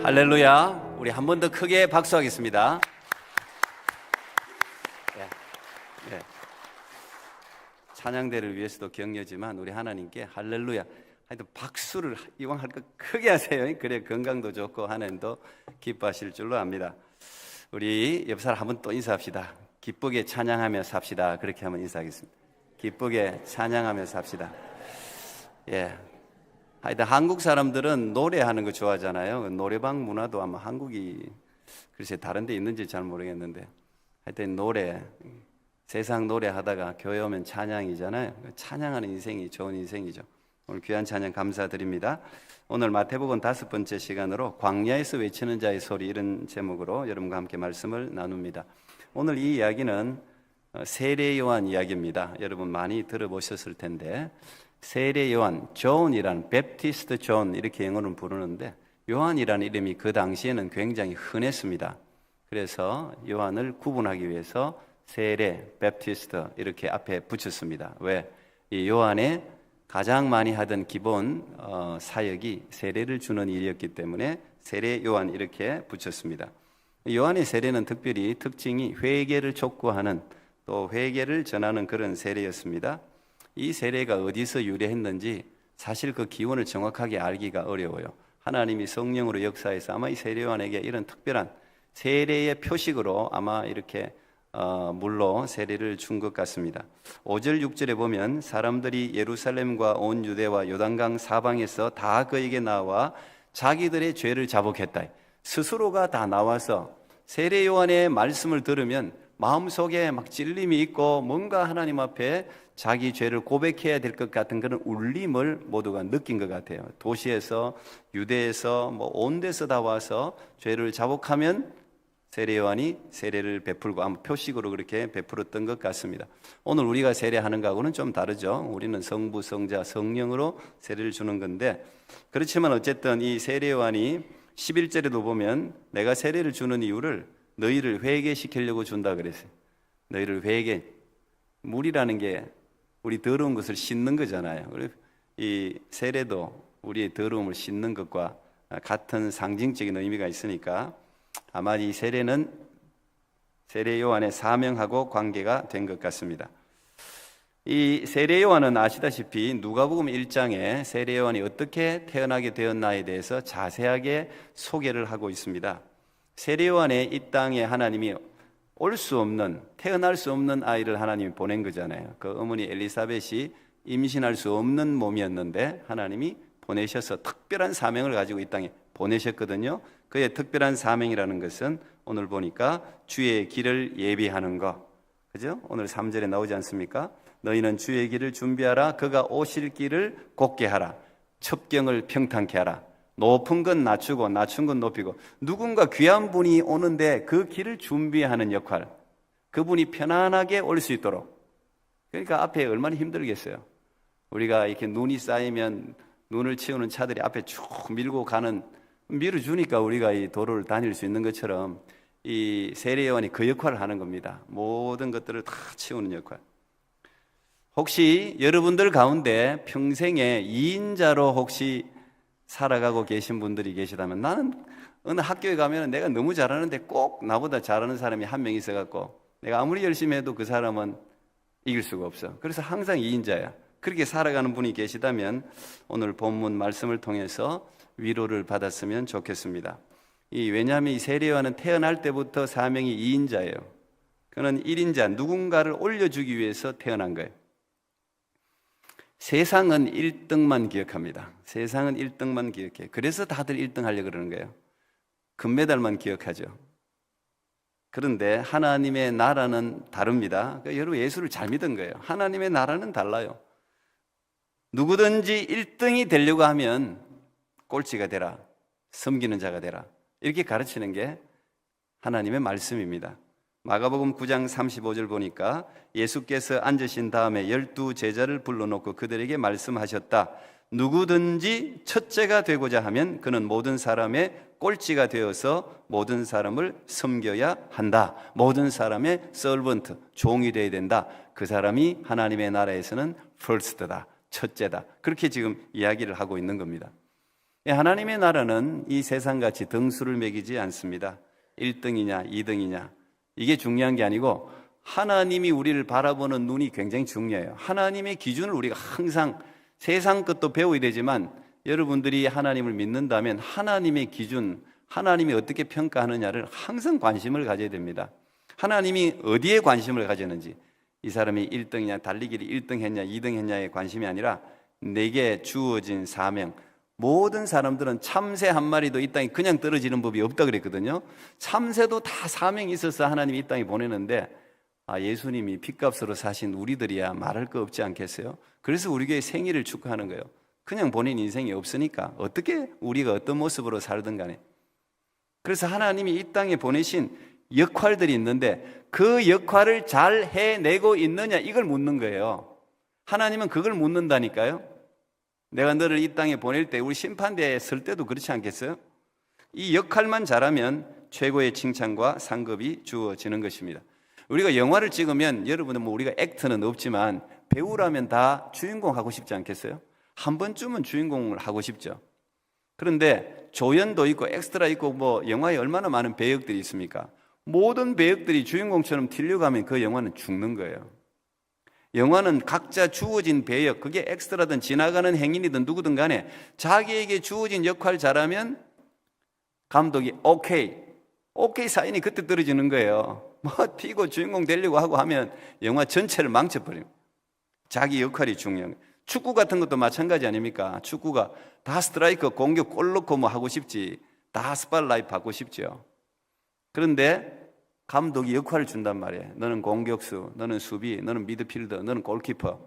할렐루야. 우리 한 번 더 크게 박수하겠습니다. 네. 찬양대를 위해서도 격려지만 우리 하나님께 할렐루야. 하여튼 박수를 이왕 할 거 크게 하세요. 그래 건강도 좋고 하나님도 기뻐하실 줄로 압니다. 우리 옆 사람 한번 또 인사합시다. 기쁘게 찬양하며 삽시다. 그렇게 한번 인사하겠습니다. 기쁘게 찬양하며 삽시다. 예. 하여튼 한국 사람들은 노래하는 거 좋아하잖아요. 노래방 문화도 아마 한국이 글쎄 다른 데 있는지 잘 모르겠는데 하여튼 노래, 세상 노래하다가 교회 오면 찬양이잖아요. 찬양하는 인생이 좋은 인생이죠. 오늘 귀한 찬양 감사드립니다. 오늘 마태복음 5번째 시간으로 광야에서 외치는 자의 소리, 이런 제목으로 여러분과 함께 말씀을 나눕니다. 오늘 이 이야기는 세례 요한 이야기입니다. 여러분 많이 들어보셨을 텐데 세례 요한, 존이란 베프티스트 존 이렇게 영어로 부르는데 요한이라는 이름이 그 당시에는 굉장히 흔했습니다. 그래서 요한을 구분하기 위해서 세례, 베프티스트 이렇게 앞에 붙였습니다. 왜? 이 요한의 가장 많이 하던 기본 사역이 세례를 주는 일이었기 때문에 세례 요한 이렇게 붙였습니다. 요한의 세례는 특별히 특징이 회개를 촉구하는, 또 회개를 전하는 그런 세례였습니다. 이 세례가 어디서 유래했는지 사실 그 기원을 정확하게 알기가 어려워요. 하나님이 성령으로 역사해서 아마 이 세례 요한에게 이런 특별한 세례의 표식으로 아마 이렇게 물로 세례를 준 것 같습니다. 5절 6절에 보면 사람들이 예루살렘과 온 유대와 요단강 사방에서 다 그에게 나와 자기들의 죄를 자복했다. 스스로가 다 나와서 세례 요한의 말씀을 들으면 마음속에 막 찔림이 있고 뭔가 하나님 앞에 자기 죄를 고백해야 될 것 같은 그런 울림을 모두가 느낀 것 같아요. 도시에서, 유대에서, 온 데서 다 와서 죄를 자복하면 세례 요한이 세례를 베풀고 아마 표식으로 그렇게 베풀었던 것 같습니다. 오늘 우리가 세례하는 거하고는 좀 다르죠. 우리는 성부, 성자, 성령으로 세례를 주는 건데, 그렇지만 어쨌든 이 세례 요한이 11절에도 보면 내가 세례를 주는 이유를 너희를 회개시키려고 준다 그랬어요. 너희를 회개, 물이라는 게 우리 더러운 것을 씻는 거잖아요. 이 세례도 우리의 더러움을 씻는 것과 같은 상징적인 의미가 있으니까 아마 이 세례는 세례 요한의 사명하고 관계가 된 것 같습니다. 이 세례 요한은 아시다시피 누가복음 1장에 세례 요한이 어떻게 태어나게 되었나에 대해서 자세하게 소개를 하고 있습니다. 세례 요한의 이 땅에 하나님이 올 수 없는, 태어날 수 없는 아이를 하나님이 보낸 거잖아요. 그 어머니 엘리사벳이 임신할 수 없는 몸이었는데 하나님이 보내셔서 특별한 사명을 가지고 이 땅에 보내셨거든요. 그의 특별한 사명이라는 것은 오늘 보니까 주의 길을 예비하는 것, 그죠? 오늘 3절에 나오지 않습니까? 너희는 주의 길을 준비하라. 그가 오실 길을 곧게 하라. 첩경을 평탄케 하라. 높은 건 낮추고 낮춘 건 높이고, 누군가 귀한 분이 오는데 그 길을 준비하는 역할, 그분이 편안하게 올 수 있도록. 그러니까 앞에 얼마나 힘들겠어요. 우리가 이렇게 눈이 쌓이면 눈을 치우는 차들이 앞에 쭉 밀고 가는, 밀어주니까 우리가 이 도로를 다닐 수 있는 것처럼 이 세례 요한이 그 역할을 하는 겁니다. 모든 것들을 다 치우는 역할. 혹시 여러분들 가운데 평생에 2인자로 혹시 살아가고 계신 분들이 계시다면, 나는 어느 학교에 가면 내가 너무 잘하는데 꼭 나보다 잘하는 사람이 한 명 있어갖고 내가 아무리 열심히 해도 그 사람은 이길 수가 없어. 그래서 항상 2인자야. 그렇게 살아가는 분이 계시다면 오늘 본문 말씀을 통해서 위로를 받았으면 좋겠습니다. 왜냐하면 이 세례 요한은 태어날 때부터 사명이 2인자예요. 그는 1인자, 누군가를 올려주기 위해서 태어난 거예요. 세상은 1등만 기억합니다. 세상은 1등만 기억해. 그래서 다들 1등 하려고 그러는 거예요. 금메달만 기억하죠. 그런데 하나님의 나라는 다릅니다. 그러니까 여러분 예수를 잘 믿은 거예요. 하나님의 나라는 달라요. 누구든지 1등이 되려고 하면 꼴찌가 되라, 섬기는 자가 되라, 이렇게 가르치는 게 하나님의 말씀입니다. 마가복음 9장 35절 보니까 예수께서 앉으신 다음에 12 제자를 불러놓고 그들에게 말씀하셨다. 누구든지 첫째가 되고자 하면 그는 모든 사람의 꼴찌가 되어서 모든 사람을 섬겨야 한다. 모든 사람의 서번트, 종이 되어야 된다. 그 사람이 하나님의 나라에서는 first다, 첫째다. 그렇게 지금 이야기를 하고 있는 겁니다. 하나님의 나라는 이 세상같이 등수를 매기지 않습니다. 1등이냐 2등이냐 이게 중요한 게 아니고 하나님이 우리를 바라보는 눈이 굉장히 중요해요. 하나님의 기준을 우리가 항상 세상 것도 배워야 되지만 여러분들이 하나님을 믿는다면 하나님의 기준, 하나님이 어떻게 평가하느냐를 항상 관심을 가져야 됩니다. 하나님이 어디에 관심을 가졌는지, 이 사람이 1등이냐 달리기를 1등 했냐 2등 했냐에 관심이 아니라 내게 주어진 사명. 모든 사람들은 참새 한 마리도 이 땅에 그냥 떨어지는 법이 없다 그랬거든요. 참새도 다 사명이 있어서 하나님이 이 땅에 보내는데 예수님이 핏값으로 사신 우리들이야 말할 거 없지 않겠어요? 그래서 우리 교회 생일을 축하하는 거예요. 그냥 본인 인생이 없으니까 어떻게 우리가 어떤 모습으로 살든 간에. 그래서 하나님이 이 땅에 보내신 역할들이 있는데 그 역할을 잘 해내고 있느냐 이걸 묻는 거예요. 하나님은 그걸 묻는다니까요. 내가 너를 이 땅에 보낼 때 우리 심판대에 설 때도 그렇지 않겠어요? 이 역할만 잘하면 최고의 칭찬과 상급이 주어지는 것입니다. 우리가 영화를 찍으면 여러분은 우리가 액터는 없지만 배우라면 다 주인공 하고 싶지 않겠어요? 한 번쯤은 주인공을 하고 싶죠. 그런데 조연도 있고 엑스트라 있고 영화에 얼마나 많은 배역들이 있습니까? 모든 배역들이 주인공처럼 튀려가면 그 영화는 죽는 거예요. 영화는 각자 주어진 배역, 그게 엑스트라든 지나가는 행인이든 누구든 간에 자기에게 주어진 역할 잘하면 감독이 오케이 사인이 그때 떨어지는 거예요. 튀고 주인공 되려고 하고 하면 영화 전체를 망쳐버립니다. 자기 역할이 중요한 거예요. 축구 같은 것도 마찬가지 아닙니까? 축구가 다 스트라이커 공격 골 넣고 하고 싶지 다 스팟라이트 받고 싶죠. 그런데 감독이 역할을 준단 말이에요. 너는 공격수, 너는 수비, 너는 미드필더, 너는 골키퍼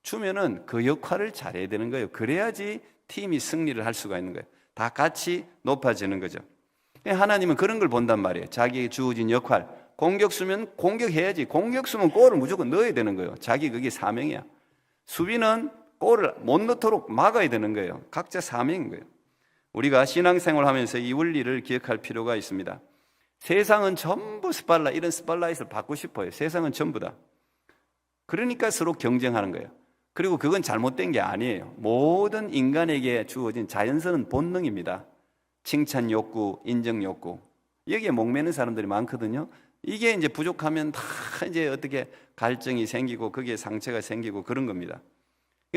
주면은 그 역할을 잘해야 되는 거예요. 그래야지 팀이 승리를 할 수가 있는 거예요. 다 같이 높아지는 거죠. 하나님은 그런 걸 본단 말이에요. 자기에게 주어진 역할, 공격수면 공격해야지. 공격수면 골을 무조건 넣어야 되는 거예요. 자기 그게 사명이야. 수비는 골을 못 넣도록 막아야 되는 거예요. 각자 사명인 거예요. 우리가 신앙생활 하면서 이 원리를 기억할 필요가 있습니다. 세상은 전부 이런 스팟라이트를 받고 싶어요. 세상은 전부 다. 그러니까 서로 경쟁하는 거예요. 그리고 그건 잘못된 게 아니에요. 모든 인간에게 주어진 자연스러운 본능입니다. 칭찬 욕구, 인정 욕구. 여기에 목매는 사람들이 많거든요. 이게 이제 부족하면 다 이제 어떻게 갈증이 생기고 거기에 상처가 생기고 그런 겁니다.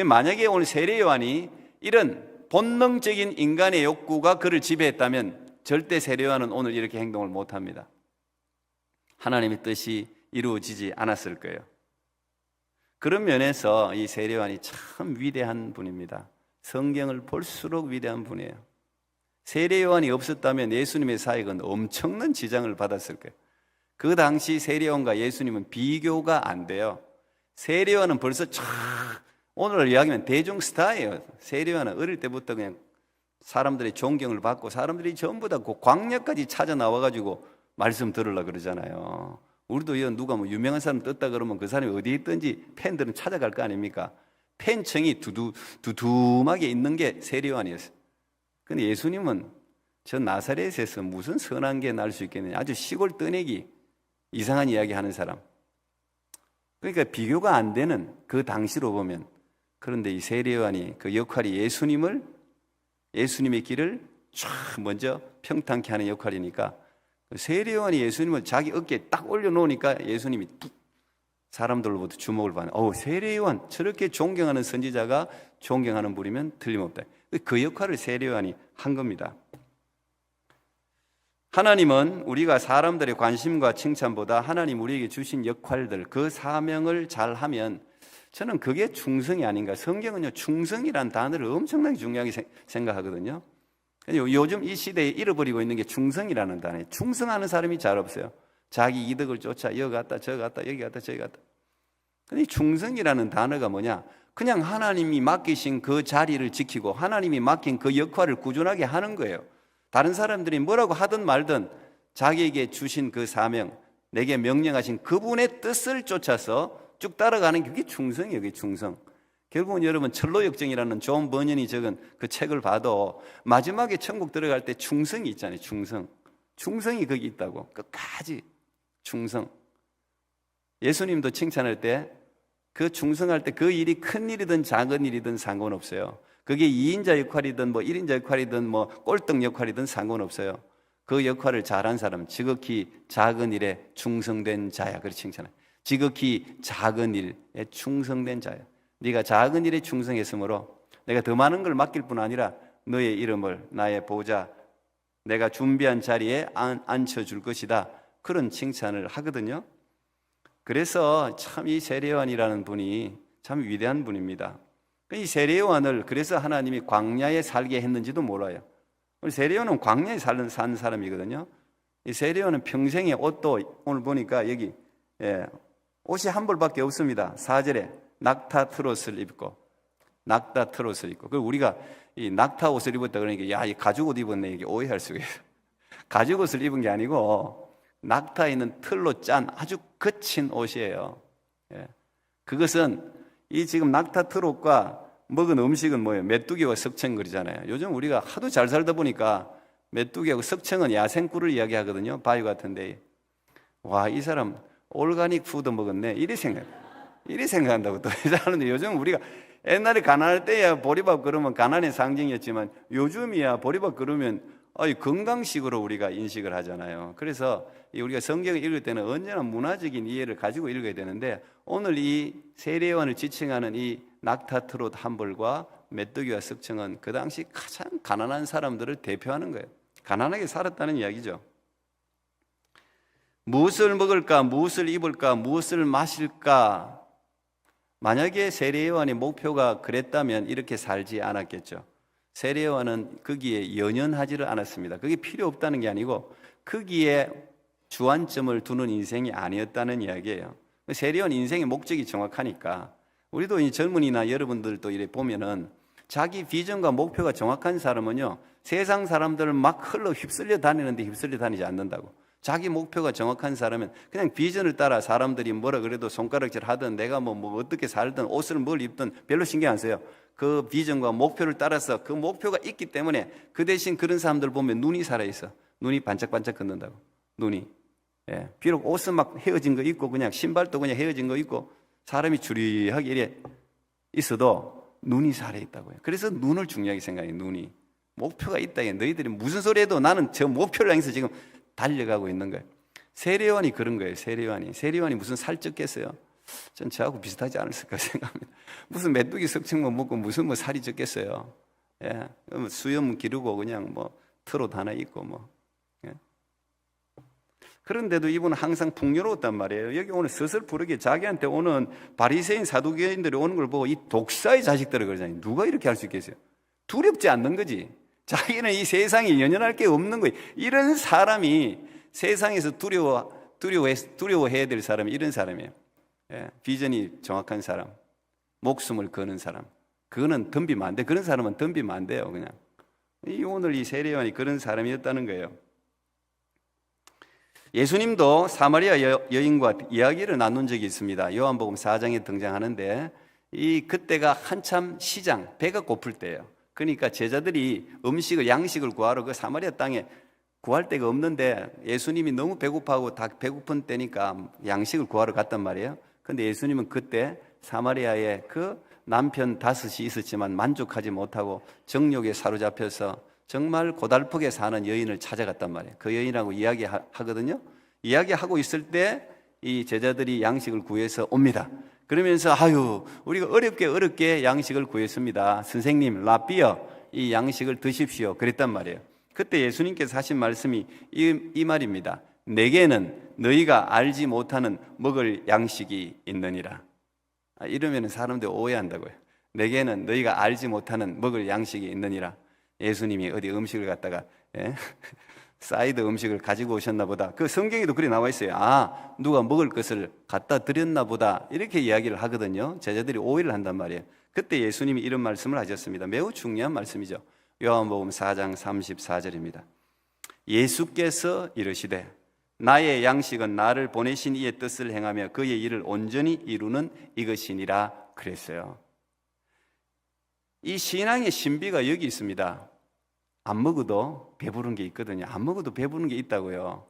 만약에 오늘 세례 요한이 이런 본능적인 인간의 욕구가 그를 지배했다면 절대 세례 요한은 오늘 이렇게 행동을 못합니다. 하나님의 뜻이 이루어지지 않았을 거예요. 그런 면에서 이 세례 요한이 참 위대한 분입니다. 성경을 볼수록 위대한 분이에요. 세례 요한이 없었다면 예수님의 사역은 엄청난 지장을 받았을 거예요. 그 당시 세례 요한과 예수님은 비교가 안 돼요. 세례 요한은 벌써 오늘 이야기하면 대중 스타예요. 세례 요한은 어릴 때부터 그냥 사람들의 존경을 받고 사람들이 전부 다 그 광야까지 찾아 나와가지고 말씀 들으려고 그러잖아요. 우리도 누가 유명한 사람 떴다 그러면 그 사람이 어디에 있든지 팬들은 찾아갈 거 아닙니까? 팬층이 두툼하게 있는 게 세례 요한이었어요. 근데 예수님은 저 나사렛에서 무슨 선한 게 날 수 있겠느냐. 아주 시골 떠내기 이상한 이야기 하는 사람. 그러니까 비교가 안 되는 그 당시로 보면. 그런데 이 세례 요한이 그 역할이 예수님의 길을 쫙 먼저 평탄케 하는 역할이니까 세례 요한이 예수님을 자기 어깨에 딱 올려놓으니까 예수님이 사람들로부터 주목을 받는. 세례 요한 저렇게 존경하는 선지자가 존경하는 분이면 틀림없다. 그 역할을 세례 요한이 한 겁니다. 하나님은 우리가 사람들의 관심과 칭찬보다 하나님 우리에게 주신 역할들, 그 사명을 잘하면 저는 그게 충성이 아닌가. 성경은요 충성이란 단어를 엄청나게 중요하게 생각하거든요. 요즘 이 시대에 잃어버리고 있는 게 충성이라는 단어예요. 충성하는 사람이 잘 없어요. 자기 이득을 쫓아 여기 갔다 저기 갔다 여기 갔다 저기 갔다. 근데 충성이라는 단어가 뭐냐? 그냥 하나님이 맡기신 그 자리를 지키고 하나님이 맡긴 그 역할을 꾸준하게 하는 거예요. 다른 사람들이 뭐라고 하든 말든 자기에게 주신 그 사명, 내게 명령하신 그분의 뜻을 쫓아서 쭉 따라가는 게 그게 충성이에요. 그게 충성. 결국은 여러분 철로역정이라는 존 버년이 적은 그 책을 봐도 마지막에 천국 들어갈 때 충성이 있잖아요. 충성이 거기 있다고. 끝까지 충성. 예수님도 칭찬할 때 그 충성할 때 그 일이 큰 일이든 작은 일이든 상관없어요. 그게 2인자 역할이든 뭐 1인자 역할이든 뭐 꼴등 역할이든 상관없어요. 그 역할을 잘한 사람, 지극히 작은 일에 충성된 자야. 그렇게 칭찬해요. 지극히 작은 일에 충성된 자야. 네가 작은 일에 충성했으므로 내가 더 많은 걸 맡길 뿐 아니라 너의 이름을 나의 보좌, 내가 준비한 자리에 앉혀줄 것이다. 그런 칭찬을 하거든요. 그래서 참 이 세례요한이라는 분이 참 위대한 분입니다. 이 세례요한을 그래서 하나님이 광야에 살게 했는지도 몰라요. 우리 세례요한은 광야에 산 사람이거든요. 이 세례요한은 평생에 옷도 오늘 보니까 여기 옷이 한 벌밖에 없습니다. 4절에 낙타 트롯을 입고 그리고 우리가 이 낙타 옷을 입었다 그러니까 야, 이 가죽 옷 입었네 이게 오해할 수가 있어요. 가죽 옷을 입은 게 아니고 낙타에 있는 틀로 짠 아주 거친 옷이에요. 그것은 이 지금 낙타 트롯과 먹은 음식은 뭐예요? 메뚜기와 석청거리잖아요. 요즘 우리가 하도 잘 살다 보니까 메뚜기하고 석청은 야생꿀을 이야기하거든요. 바위 같은데. 와, 이 사람 올가닉 푸드 먹었네. 이리 생각한다고 또 하는데 요즘 우리가 옛날에 가난할 때야 보리밥 그러면 가난의 상징이었지만 요즘이야 보리밥 그러면 건강식으로 우리가 인식을 하잖아요. 그래서 우리가 성경을 읽을 때는 언제나 문화적인 이해를 가지고 읽어야 되는데 오늘 이 세례요한을 지칭하는 이 낙타트롯 한 벌과 메뚜기와 석청은 그 당시 가장 가난한 사람들을 대표하는 거예요. 가난하게 살았다는 이야기죠. 무엇을 먹을까, 무엇을 입을까, 무엇을 마실까. 만약에 세례요한의 목표가 그랬다면 이렇게 살지 않았겠죠. 세례요한은 거기에 연연하지를 않았습니다. 그게 필요 없다는 게 아니고 거기에 주안점을 두는 인생이 아니었다는 이야기예요. 세례요한 인생의 목적이 정확하니까 우리도 이 젊은이나 여러분들도 이래 보면은 자기 비전과 목표가 정확한 사람은요 세상 사람들을 막 흘러 휩쓸려 다니는데 휩쓸려 다니지 않는다고. 자기 목표가 정확한 사람은 그냥 비전을 따라 사람들이 뭐라 그래도 손가락질 하든 내가 뭐 어떻게 살든 옷을 뭘 입든 별로 신경 안 써요. 그 비전과 목표를 따라서 그 목표가 있기 때문에 그 대신 그런 사람들 보면 눈이 살아있어. 눈이 반짝반짝 걷는다고. 눈이. 비록 옷은 막 헤어진 거 입고 그냥 신발도 그냥 헤어진 거 입고 사람이 주리하게 이래 있어도 눈이 살아있다고요. 그래서 눈을 중요하게 생각해요. 눈이. 목표가 있다. 너희들이 무슨 소리 해도 나는 저 목표를 향해서 지금 달려가고 있는 거예요. 세례요한이 그런 거예요. 세례요한이 무슨 살쪘겠어요? 전 저하고 비슷하지 않았을까 생각합니다. 무슨 메뚜기 석청만 먹고 무슨 뭐 살이 쪘겠어요? 수염 기르고 그냥 뭐 트롯 하나 입고 뭐. 그런데도 이분은 항상 풍요로웠단 말이에요. 여기 오늘 서슬프르게 자기한테 오는 바리새인 사두개인들이 오는 걸 보고 이 독사의 자식들을 그러잖아요. 누가 이렇게 할 수 있겠어요? 두렵지 않는 거지. 자기는 이 세상에 연연할 게 없는 거예요. 이런 사람이 세상에서 두려워해야 될 사람이 이런 사람이에요. 비전이 정확한 사람, 목숨을 거는 사람. 그거는 덤비면 안 돼. 그런 사람은 덤비면 안 돼요. 그냥 오늘 이 세례요한이 그런 사람이었다는 거예요. 예수님도 사마리아 여인과 이야기를 나눈 적이 있습니다. 요한복음 4장에 등장하는데 그때가 한참 시장, 배가 고플 때예요. 그러니까 제자들이 양식을 구하러 그 사마리아 땅에 구할 데가 없는데 예수님이 너무 배고파하고 다 배고픈 때니까 양식을 구하러 갔단 말이에요. 근데 예수님은 그때 사마리아에 그 남편 5이 있었지만 만족하지 못하고 정욕에 사로잡혀서 정말 고달프게 사는 여인을 찾아갔단 말이에요. 그 여인하고 이야기하거든요. 이야기하고 있을 때 이 제자들이 양식을 구해서 옵니다. 그러면서 우리가 어렵게 양식을 구했습니다. 선생님, 라비어, 이 양식을 드십시오. 그랬단 말이에요. 그때 예수님께서 하신 말씀이 이 말입니다. 내게는 너희가 알지 못하는 먹을 양식이 있느니라. 이러면 사람들이 오해한다고요. 내게는 너희가 알지 못하는 먹을 양식이 있느니라. 예수님이 어디 음식을 갖다가 사이드 음식을 가지고 오셨나 보다. 그 성경에도 그리 나와 있어요. 누가 먹을 것을 갖다 드렸나 보다. 이렇게 이야기를 하거든요. 제자들이 오해를 한단 말이에요. 그때 예수님이 이런 말씀을 하셨습니다. 매우 중요한 말씀이죠. 요한복음 4장 34절입니다. 예수께서 이르시되 나의 양식은 나를 보내신 이의 뜻을 행하며 그의 일을 온전히 이루는 이것이니라 그랬어요. 이 신앙의 신비가 여기 있습니다. 안 먹어도 배부른 게 있거든요. 안 먹어도 배부른 게 있다고요.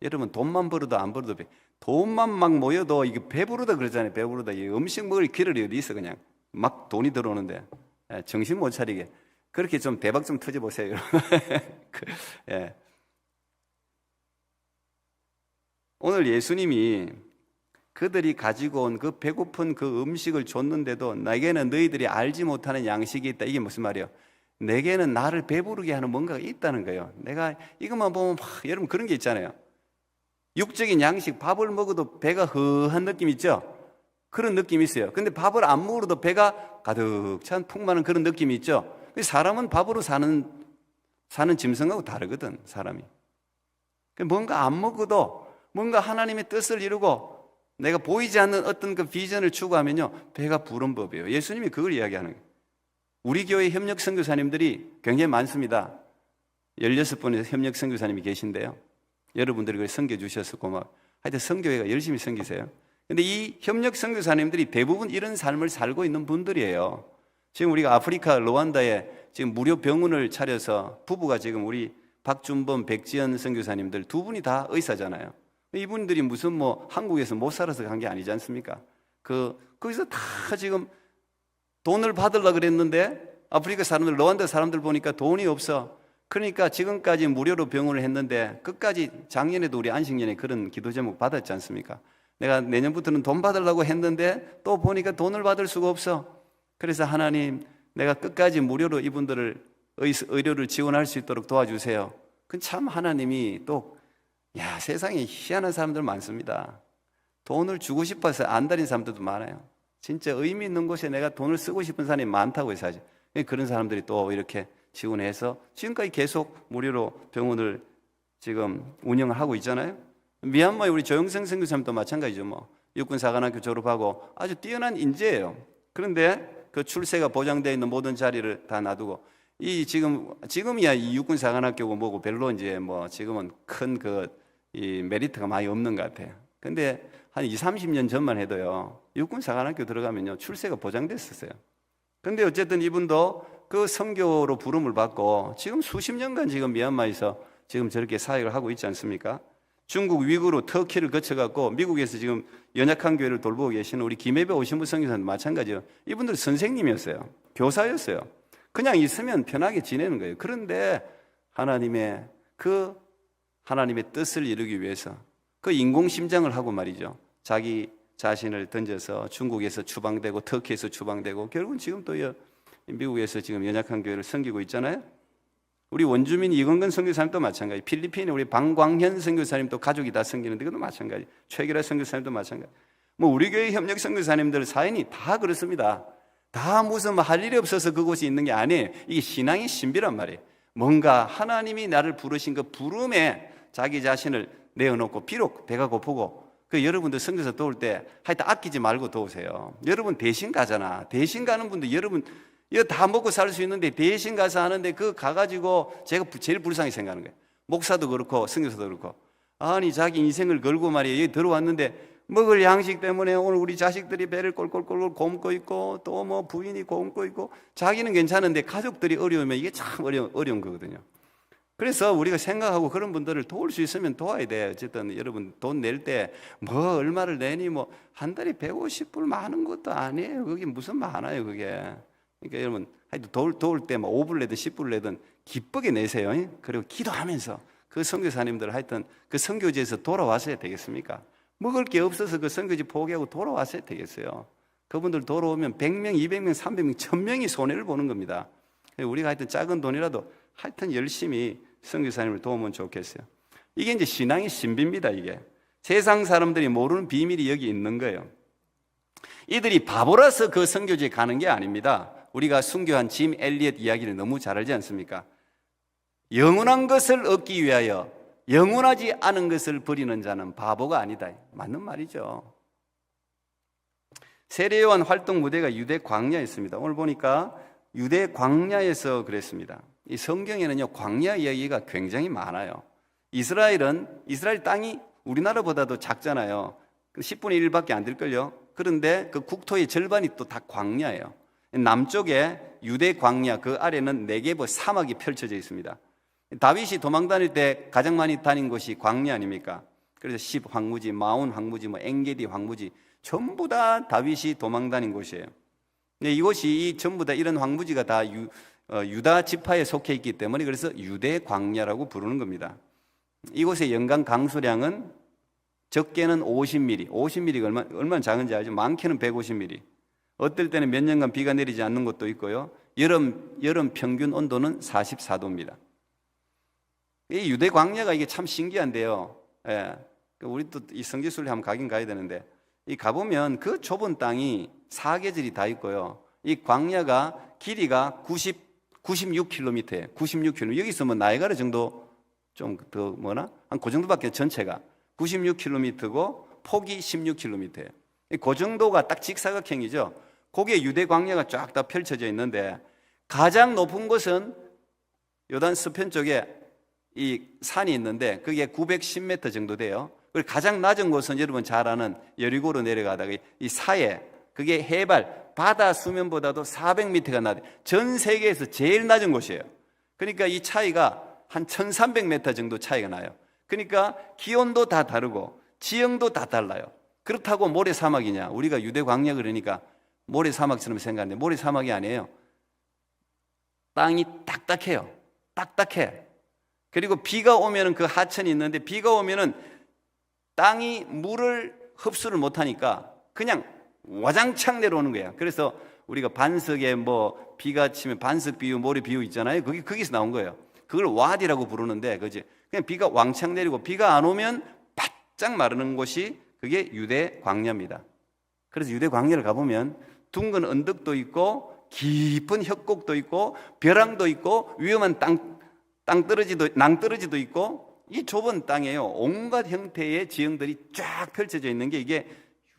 여러분 돈만 벌어도 안 벌어도 돈만 막 모여도 이게 배부르다 그러잖아요. 배부르다. 이 음식 먹을 기력이 어디 있어 그냥 막 돈이 들어오는데 정신 못 차리게. 그렇게 좀 대박 좀 터져보세요. 예. 오늘 예수님이 그들이 가지고 온 그 배고픈 그 음식을 줬는데도 내게는 너희들이 알지 못하는 양식이 있다. 이게 무슨 말이에요? 내게는 나를 배부르게 하는 뭔가가 있다는 거예요. 내가 이것만 보면 여러분 그런 게 있잖아요. 육적인 양식, 밥을 먹어도 배가 허한 느낌 있죠? 그런 느낌이 있어요. 근데 밥을 안 먹어도 배가 가득 찬 풍만한 그런 느낌이 있죠? 사람은 밥으로 사는 짐승하고 다르거든, 사람이. 뭔가 안 먹어도 뭔가 하나님의 뜻을 이루고 내가 보이지 않는 어떤 그 비전을 추구하면요, 배가 부른 법이에요. 예수님이 그걸 이야기하는 거예요. 우리 교회 협력 선교사님들이 굉장히 많습니다. 16분의 협력 선교사님이 계신데요. 여러분들이 그걸 섬겨주셔서 고마워요. 하여튼 선교회가 열심히 섬기세요. 근데 이 협력 선교사님들이 대부분 이런 삶을 살고 있는 분들이에요. 지금 우리가 아프리카 루안다에 지금 무료 병원을 차려서 부부가 지금 우리 박준범, 백지연 선교사님들 두 분이 다 의사잖아요. 이분들이 무슨 뭐 한국에서 못 살아서 간 게 아니지 않습니까? 거기서 다 지금 돈을 받으려고 그랬는데 아프리카 사람들, 루안다 사람들 보니까 돈이 없어. 그러니까 지금까지 무료로 병원을 했는데 끝까지 작년에도 우리 안식년에 그런 기도 제목 받았지 않습니까? 내가 내년부터는 돈 받으려고 했는데 또 보니까 돈을 받을 수가 없어. 그래서 하나님, 내가 끝까지 무료로 이분들을 의료를 지원할 수 있도록 도와주세요. 그 참 하나님이 또 세상에 희한한 사람들 많습니다. 돈을 주고 싶어서 안 다닌 사람들도 많아요. 진짜 의미 있는 곳에 내가 돈을 쓰고 싶은 사람이 많다고 해서 하죠. 그런 사람들이 또 이렇게 지원해서 지금까지 계속 무료로 병원을 지금 운영을 하고 있잖아요. 미얀마의 우리 조영생 선교사님도 마찬가지죠. 뭐 육군사관학교 졸업하고 아주 뛰어난 인재예요. 그런데 그 출세가 보장되어 있는 모든 자리를 다 놔두고 지금이야 이 육군사관학교고 뭐고 별로 이제 뭐 지금은 큰 이 메리트가 많이 없는 것 같아요. 근데 한 20-30년 전만 해도요, 육군사관학교 들어가면요 출세가 보장됐었어요. 근데 어쨌든 이분도 그 선교로 부름을 받고 지금 수십 년간 지금 미얀마에서 지금 저렇게 사역을 하고 있지 않습니까? 중국 위구르, 터키를 거쳐갖고 미국에서 지금 연약한 교회를 돌보고 계시는 우리 김혜배 오신부 선교사님도 마찬가지예요. 이분들 선생님이었어요. 교사였어요. 그냥 있으면 편하게 지내는 거예요. 그런데 하나님의 뜻을 이루기 위해서 그 인공심장을 하고 말이죠. 자기 자신을 던져서 중국에서 추방되고 터키에서 추방되고 결국은 지금 또 미국에서 지금 연약한 교회를 섬기고 있잖아요. 우리 원주민 이건근 선교사님도 마찬가지. 필리핀에 우리 방광현 선교사님도 가족이 다 섬기는데 그것도 마찬가지. 최기라 선교사님도 마찬가지. 뭐 우리 교회 협력 선교사님들 사연이 다 그렇습니다. 다 무슨 할 일이 없어서 그곳에 있는 게 아니에요. 이게 신앙의 신비란 말이에요. 뭔가 하나님이 나를 부르신 그 부름에 자기 자신을 내어놓고 비록 배가 고프고 여러분들 선교사 도울 때 하여튼 아끼지 말고 도우세요. 여러분 대신 가잖아. 대신 가는 분들 여러분 이거 다 먹고 살 수 있는데 대신 가서 하는데 가가지고 제가 제일 불쌍히 생각하는 거예요. 목사도 그렇고 선교사도 그렇고 아니 자기 인생을 걸고 말이에요. 여기 들어왔는데 먹을 양식 때문에 오늘 우리 자식들이 배를 꼴꼴꼴 굶고 있고 또 뭐 부인이 굶고 있고 자기는 괜찮은데 가족들이 어려우면 이게 참 어려운 거거든요. 그래서 우리가 생각하고 그런 분들을 도울 수 있으면 도와야 돼. 어쨌든 여러분 돈 낼 때 뭐 얼마를 내니 뭐 한 달에 150불 많은 것도 아니에요. 그게 무슨 많아요 그게. 그러니까 여러분 하여튼 도울 때 뭐 5불 내든 10불 내든 기쁘게 내세요. 그리고 기도하면서 그 선교사님들 하여튼 그 선교지에서 돌아왔어야 되겠습니까? 먹을 게 없어서 그 선교지 포기하고 돌아왔어야 되겠어요. 그분들 돌아오면 100명, 200명, 300명, 1000명이 손해를 보는 겁니다. 우리가 하여튼 작은 돈이라도 하여튼 열심히 선교사님을 도우면 좋겠어요. 이게 이제 신앙의 신비입니다. 이게 세상 사람들이 모르는 비밀이 여기 있는 거예요. 이들이 바보라서 그 선교지에 가는 게 아닙니다. 우리가 순교한 짐 엘리엇 이야기를 너무 잘 알지 않습니까? 영원한 것을 얻기 위하여 영원하지 않은 것을 버리는 자는 바보가 아니다. 맞는 말이죠. 세례요한 활동 무대가 유대 광야였습니다. 오늘 보니까 유대 광야에서 그랬습니다. 이 성경에는요 광야 이야기가 굉장히 많아요. 이스라엘 땅이 우리나라보다도 작잖아요. 10분의 1밖에 안 될걸요. 그런데 그 국토의 절반이 또 다 광야예요. 남쪽에 유대 광야, 그 아래는 네게브 사막이 펼쳐져 있습니다. 다윗이 도망 다닐 때 가장 많이 다닌 곳이 광야 아닙니까? 그래서 10 황무지, 마온 황무지, 뭐 엥게디 황무지 전부 다 다윗이 도망 다닌 곳이에요. 근데 이곳이 전부 다 이런 황무지가 다 유다 지파에 속해 있기 때문에 그래서 유대 광야라고 부르는 겁니다. 이곳의 연간 강수량은 적게는 50mm, 50mm가 얼마나 작은지 알죠? 많게는 150mm. 어떨 때는 몇 년간 비가 내리지 않는 곳도 있고요. 여름 평균 온도는 44도입니다. 이 유대 광야가 이게 참 신기한데요. 예. 우리 또 이 성지순례 한번 가긴 가야 되는데, 이 가보면 그 좁은 땅이 사계절이 다 있고요. 이 광야가 길이가 96km예요. 96km. 여기 있으면 나이가라 정도 좀 더 한 그 정도밖에 전체가 96km고 폭이 16km예요. 그 정도가 딱 직사각형이죠. 거기에 유대 광야가 쫙 다 펼쳐져 있는데 가장 높은 곳은 요단 서편 쪽에 이 산이 있는데 그게 910m 정도 돼요. 그리고 가장 낮은 곳은 여러분 잘 아는 여리고로 내려가다가 이 사해, 그게 해발 바다 수면보다도 400m가 낮아요. 전 세계에서 제일 낮은 곳이에요. 그러니까 이 차이가 한 1300m 정도 차이가 나요. 그러니까 기온도 다 다르고 지형도 다 달라요. 그렇다고 모래사막이냐? 우리가 유대 광야 그러니까 모래사막처럼 생각하는데 모래사막이 아니에요. 땅이 딱딱해요. 딱딱해. 그리고 비가 오면은 그 하천이 있는데 비가 오면은 땅이 물을 흡수를 못하니까 그냥 와장창 내려오는 거예요. 그래서 우리가 반석에 비가 치면 반석 비유, 모래 비유 있잖아요. 그게 거기서 나온 거예요. 그걸 와디라고 부르는데, 그지? 그냥 비가 왕창 내리고 비가 안 오면 바짝 마르는 곳이 그게 유대 광야입니다. 그래서 유대 광야를 가보면 둥근 언덕도 있고 깊은 협곡도 있고 벼랑도 있고 위험한 낭떠러지도 있고 이 좁은 땅에요. 온갖 형태의 지형들이 쫙 펼쳐져 있는 게 이게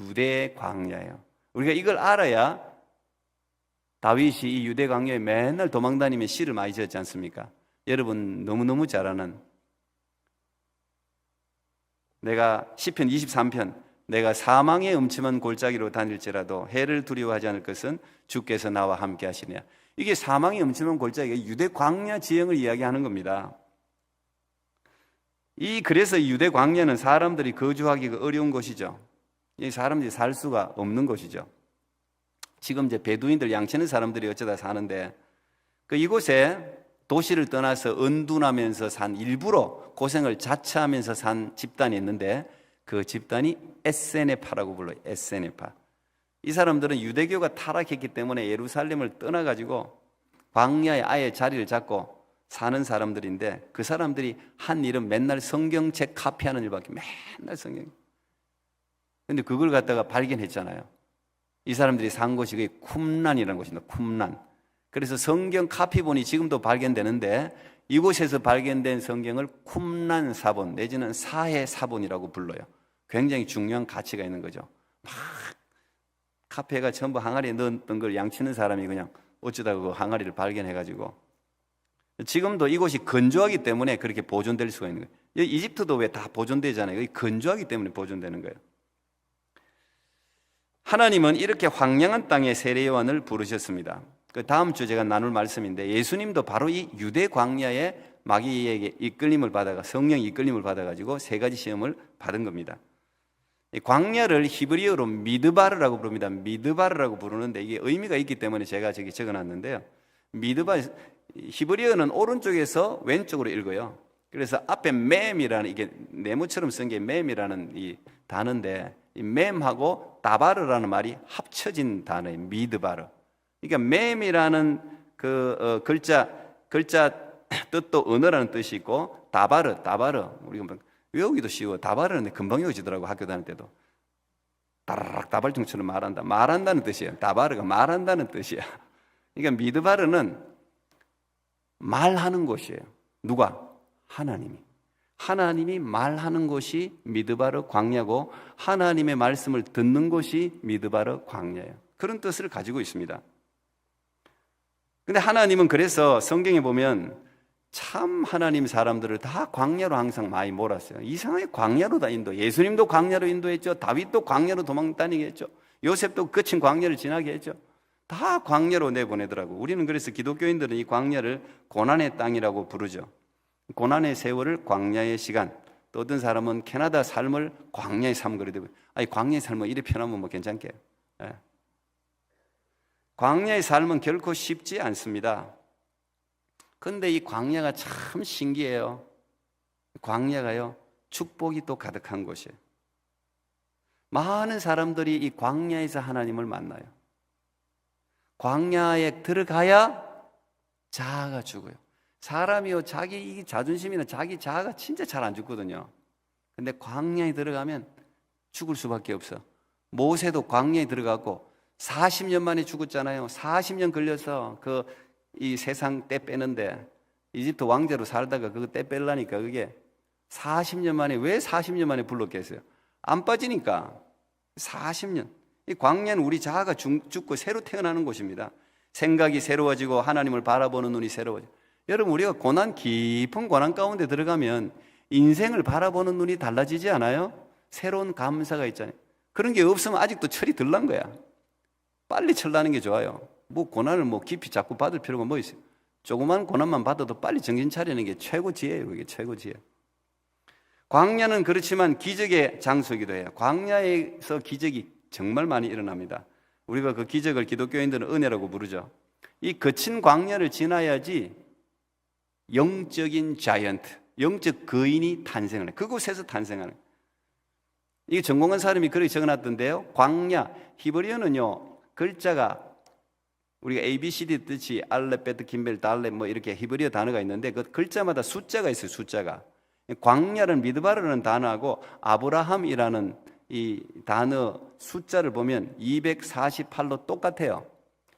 유대 광야예요. 우리가 이걸 알아야 다윗이 이 유대 광야에 맨날 도망다니며 시를 많이 지었지 않습니까? 여러분 너무너무 잘 아는 내가 시편 23편 내가 사망의 음침한 골짜기로 다닐지라도 해를 두려워하지 않을 것은 주께서 나와 함께 하시냐. 이게 사망의 음침한 골짜기가 유대 광야 지형을 이야기하는 겁니다. 그래서 이 유대 광야는 사람들이 거주하기가 어려운 곳이죠. 이 사람들이 살 수가 없는 곳이죠. 지금 이제 베두인들 양치는 사람들이 어쩌다 사는데 이곳에 도시를 떠나서 은둔하면서 산 일부러 고생을 자처하면서 산 집단이 있는데 그 집단이 에세네파라고 불러요. 에세네파. 이 사람들은 유대교가 타락했기 때문에 예루살렘을 떠나가지고 광야에 아예 자리를 잡고 사는 사람들인데 그 사람들이 한 일은 맨날 성경책 카피하는 일밖에 맨날 성경. 근데 그걸 갖다가 발견했잖아요. 이 사람들이 산 곳이 그게 쿰란이라는 곳입니다. 쿰란. 그래서 성경 카피본이 지금도 발견되는데 이곳에서 발견된 성경을 쿰란 사본 내지는 사해 사본이라고 불러요. 굉장히 중요한 가치가 있는 거죠. 막 카페가 전부 항아리에 넣었던 걸 양치는 사람이 그냥 어쩌다가 그 항아리를 발견해가지고 지금도 이곳이 건조하기 때문에 그렇게 보존될 수가 있는 거예요. 이집트도 왜 다 보존되잖아요. 건조하기 때문에 보존되는 거예요. 하나님은 이렇게 황량한 땅에 세례 요한을 부르셨습니다. 그 다음 주 제가 나눌 말씀인데 예수님도 바로 이 유대 광야에 마귀에게 이끌림을 받아가 성령 이끌림을 받아가지고 세 가지 시험을 받은 겁니다. 이 광야를 히브리어로 미드바르라고 부릅니다. 미드바르라고 부르는데 이게 의미가 있기 때문에 제가 저기 적어놨는데요. 미드바르 히브리어는 오른쪽에서 왼쪽으로 읽어요. 그래서 앞에 맴이라는 이게 네모처럼 쓴 게 맴이라는 이 단어인데 이 맴하고 다바르라는 말이 합쳐진 단어예요. 미드바르. 그러니까 맴이라는 글자 뜻도 언어라는 뜻이 있고 다바르 우리가 외우기도 쉬워. 다바르는 금방 외워지더라고. 학교 다닐 때도 다라락 다발통처럼 말한다는 뜻이에요. 다바르가 말한다는 뜻이야. 그러니까 미드바르는 말하는 곳이에요. 누가? 하나님이 말하는 곳이 미드바르 광야고 하나님의 말씀을 듣는 곳이 미드바르 광야예요. 그런 뜻을 가지고 있습니다. 근데 하나님은 그래서 성경에 보면 참 하나님 사람들을 다 광야로 항상 많이 몰았어요. 이상하게 광야로 다 예수님도 광야로 인도했죠. 다윗도 광야로 도망 다니게 했죠. 요셉도 끝인 광야를 지나게 했죠. 다 광야로 내보내더라고. 우리는 그래서 기독교인들은 이 광야를 고난의 땅이라고 부르죠. 고난의 세월을 광야의 시간. 또 어떤 사람은 캐나다 삶을 광야의 삶 그러더라고요. 아니 광야의 삶은 이리 편하면 괜찮게. 예. 광야의 삶은 결코 쉽지 않습니다. 그런데 이 광야가 참 신기해요. 광야가요, 축복이 또 가득한 곳이에요. 많은 사람들이 이 광야에서 하나님을 만나요. 광야에 들어가야 자아가 죽어요. 사람이요, 자기 자존심이나 자기 자아가 진짜 잘 안 죽거든요. 근데 광야에 들어가면 죽을 수밖에 없어. 모세도 광야에 들어가고 40년 만에 죽었잖아요. 40년 걸려서 이 세상 때 빼는데, 이집트 왕자로 살다가 그거 때 빼려니까 그게 40년 만에, 왜 40년 만에 불렀겠어요? 안 빠지니까. 40년. 이 광야는 우리 자아가 죽고 새로 태어나는 곳입니다. 생각이 새로워지고 하나님을 바라보는 눈이 새로워지고. 여러분, 우리가 깊은 고난 가운데 들어가면 인생을 바라보는 눈이 달라지지 않아요? 새로운 감사가 있잖아요. 그런 게 없으면 아직도 철이 덜 난 거야. 빨리 철나는 게 좋아요. 고난을 깊이 자꾸 받을 필요가 뭐 있어요? 조그만 고난만 받아도 빨리 정신 차리는 게 최고 지혜예요. 이게 최고 지혜. 광야는 그렇지만 기적의 장소이기도 해요. 광야에서 기적이 정말 많이 일어납니다. 우리가 그 기적을 기독교인들은 은혜라고 부르죠. 이 거친 광야를 지나야지 영적인 자이언트, 영적 거인이 탄생을 해요. 그곳에서 탄생하는 거예요. 이게 전공한 사람이 그렇게 적어놨던데요. 광야, 히브리어는요, 글자가 우리가 ABCD 뜻이 알렙, 베트, 김벨, 달렙 이렇게 히브리어 단어가 있는데 그 글자마다 숫자가 있어요. 숫자가. 광야는 미드바르라는 단어하고 아브라함이라는 이 단어 숫자를 보면 248로 똑같아요.